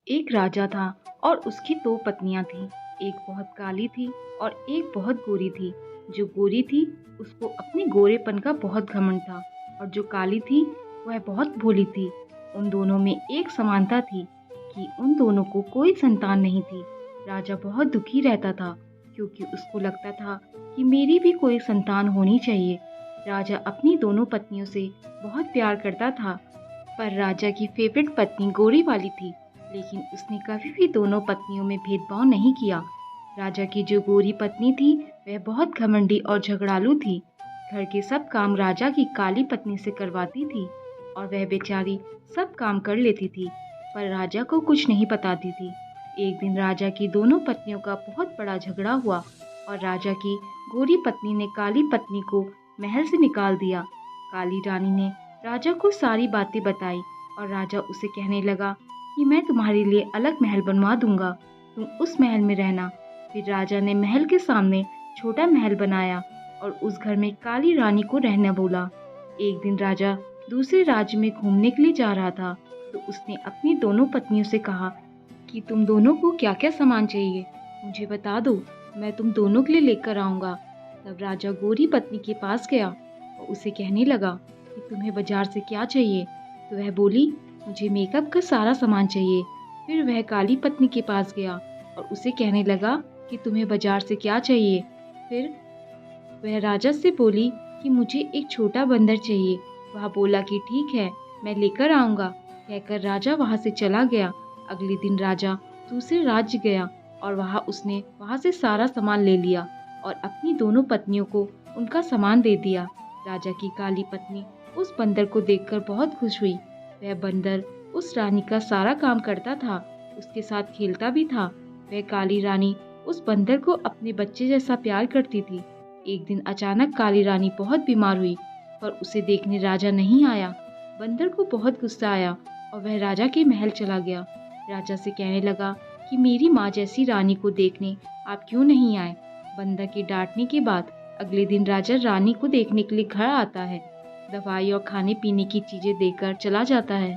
एक राजा था और उसकी दो पत्नियां थीं। एक बहुत काली थी और एक बहुत गोरी थी। जो गोरी थी उसको अपने गोरेपन का बहुत घमंड था और जो काली थी वह बहुत भोली थी। उन दोनों में एक समानता थी कि उन दोनों को कोई संतान नहीं थी। राजा बहुत दुखी रहता था क्योंकि उसको लगता था कि मेरी भी कोई संतान होनी चाहिए। राजा अपनी दोनों पत्नियों से बहुत प्यार करता था, पर राजा की फेवरेट पत्नी गोरी वाली थी, लेकिन उसने कभी भी दोनों पत्नियों में भेदभाव नहीं किया। राजा की जो गोरी पत्नी थी वह बहुत घमंडी और झगड़ालू थी। घर के सब काम राजा की काली पत्नी से करवाती थी और वह बेचारी सब काम कर लेती थी, पर राजा को कुछ नहीं बताती थी। एक दिन राजा की दोनों पत्नियों का बहुत बड़ा झगड़ा हुआ और राजा की गोरी पत्नी ने काली पत्नी को महल से निकाल दिया। काली रानी ने राजा को सारी बातें बताई और राजा उसे कहने लगा कि मैं तुम्हारे लिए अलग महल बनवा दूंगा, तुम उस महल में रहना। फिर राजा ने महल के सामने छोटा महल बनाया और उस घर में काली रानी को रहने बोला। एक दिन राजा दूसरे राज्य में घूमने के लिए जा रहा था, तो उसने अपनी दोनों पत्नियों से कहा कि तुम दोनों को क्या क्या सामान चाहिए, मुझे बता दो, मैं तुम दोनों के लिए लेकर आऊंगा। तब राजा गोरी पत्नी के पास गया और उसे कहने लगा कि तुम्हें बाजार से क्या चाहिए। तो वह बोली, मुझे मेकअप का सारा सामान चाहिए। फिर वह काली पत्नी के पास गया और उसे कहने लगा कि तुम्हें बाजार से क्या चाहिए। फिर वह राजा से बोली कि मुझे एक छोटा बंदर चाहिए। वह बोला कि ठीक है, मैं लेकर आऊंगा। कहकर राजा वहां से चला गया। अगले दिन राजा दूसरे राज्य गया और उसने वहां से सारा सामान ले लिया और अपनी दोनों पत्नियों को उनका सामान दे दिया। राजा की काली पत्नी उस बंदर को देखकर बहुत खुश हुई। वह बंदर उस रानी का सारा काम करता था, उसके साथ खेलता भी था। वह काली रानी उस बंदर को अपने बच्चे जैसा प्यार करती थी। एक दिन अचानक काली रानी बहुत बीमार हुई, पर उसे देखने राजा नहीं आया। बंदर को बहुत गुस्सा आया और वह राजा के महल चला गया। राजा से कहने लगा कि मेरी माँ जैसी रानी को देखने आप क्यों नहीं आए। बंदर के डांटने के बाद अगले दिन राजा रानी को देखने के लिए घर आता है। दवाई और खाने पीने की चीजें देकर चला जाता है।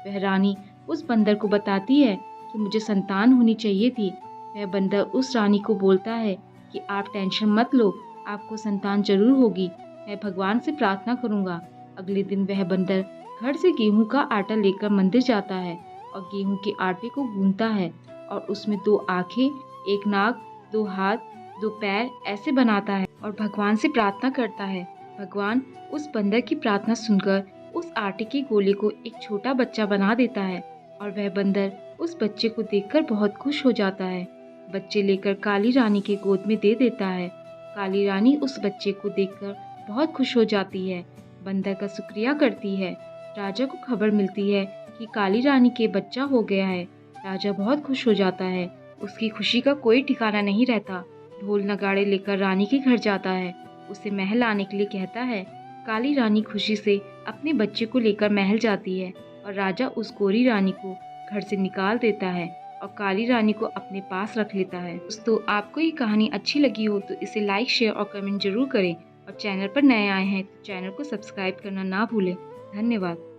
वह रानी उस बंदर को बताती है कि मुझे संतान होनी चाहिए थी। वह बंदर उस रानी को बोलता है कि आप टेंशन मत लो, आपको संतान जरूर होगी, मैं भगवान से प्रार्थना करूंगा। अगले दिन वह बंदर घर से गेहूं का आटा लेकर मंदिर जाता है और गेहूं के आटे को गूंथता है और उसमें दो आंखें, एक नाक, दो हाथ, दो पैर ऐसे बनाता है और भगवान से प्रार्थना करता है। भगवान उस बंदर की प्रार्थना सुनकर उस आटे के गोले को एक छोटा बच्चा बना देता है और वह बंदर उस बच्चे को देखकर बहुत खुश हो जाता है। बच्चे लेकर काली रानी के गोद में दे देता है। काली रानी उस बच्चे को देखकर बहुत खुश हो जाती है, बंदर का शुक्रिया करती है। राजा को खबर मिलती है कि काली रानी के बच्चा हो गया है। राजा बहुत खुश हो जाता है, उसकी खुशी का कोई ठिकाना नहीं रहता। ढोल नगाड़े लेकर रानी के घर जाता है, उसे महल आने के लिए कहता है। काली रानी खुशी से अपने बच्चे को लेकर महल जाती है और राजा उस गोरी रानी को घर से निकाल देता है और काली रानी को अपने पास रख लेता है। दोस्तों, आपको ये कहानी अच्छी लगी हो तो इसे लाइक, शेयर और कमेंट जरूर करें और चैनल पर नए आए हैं तो चैनल को सब्सक्राइब करना ना भूलें। धन्यवाद।